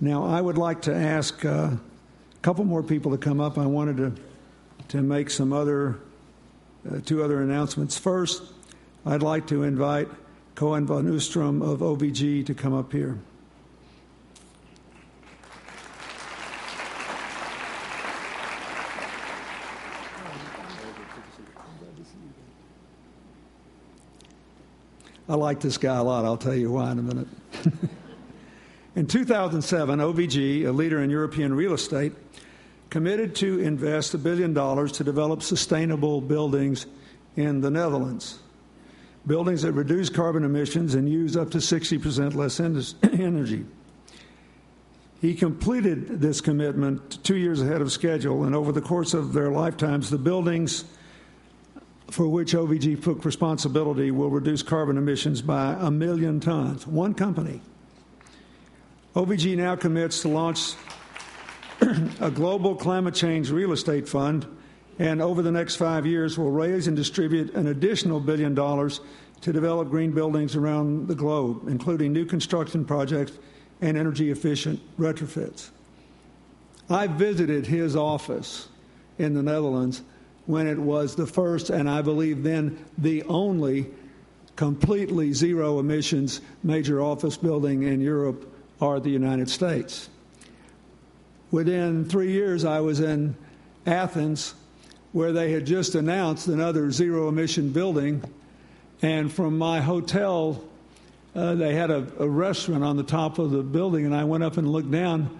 Now, I would like to ask a couple more people to come up. I wanted to make some two other announcements. First, I'd like to invite Coen von Oostrom of OVG to come up here. I like this guy a lot. I'll tell you why in a minute. In 2007, OVG, a leader in European real estate, committed to invest $1 billion to develop sustainable buildings in the Netherlands, buildings that reduce carbon emissions and use up to 60% less energy. He completed this commitment 2 years ahead of schedule, and over the course of their lifetimes, the buildings for which OVG took responsibility will reduce carbon emissions by 1 million tons. One company. OVG now commits to launch a global climate change real estate fund, and over the next 5 years will raise and distribute an additional $1 billion to develop green buildings around the globe, including new construction projects and energy-efficient retrofits. I visited his office in the Netherlands when it was the first, and I believe then the only, completely zero-emissions major office building in Europe or the United States. Within 3 years, I was in Athens, where they had just announced another zero-emission building, and from my hotel, they had a restaurant on the top of the building, and I went up and looked down.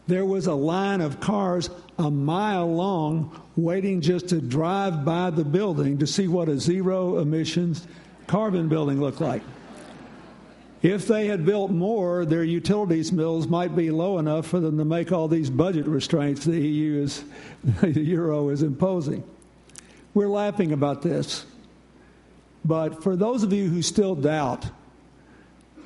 There was a line of cars a mile long waiting just to drive by the building to see what a zero-emissions carbon building looked like. If they had built more, their utilities bills might be low enough for them to make all these budget restraints the Euro is imposing. We're laughing about this. But for those of you who still doubt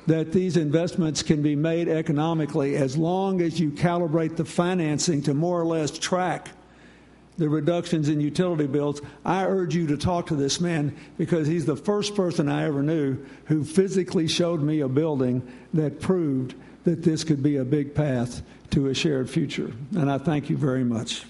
that these investments can be made economically as long as you calibrate the financing to more or less track the reductions in utility bills, I urge you to talk to this man, because he's the first person I ever knew who physically showed me a building that proved that this could be a big path to a shared future. And I thank you very much.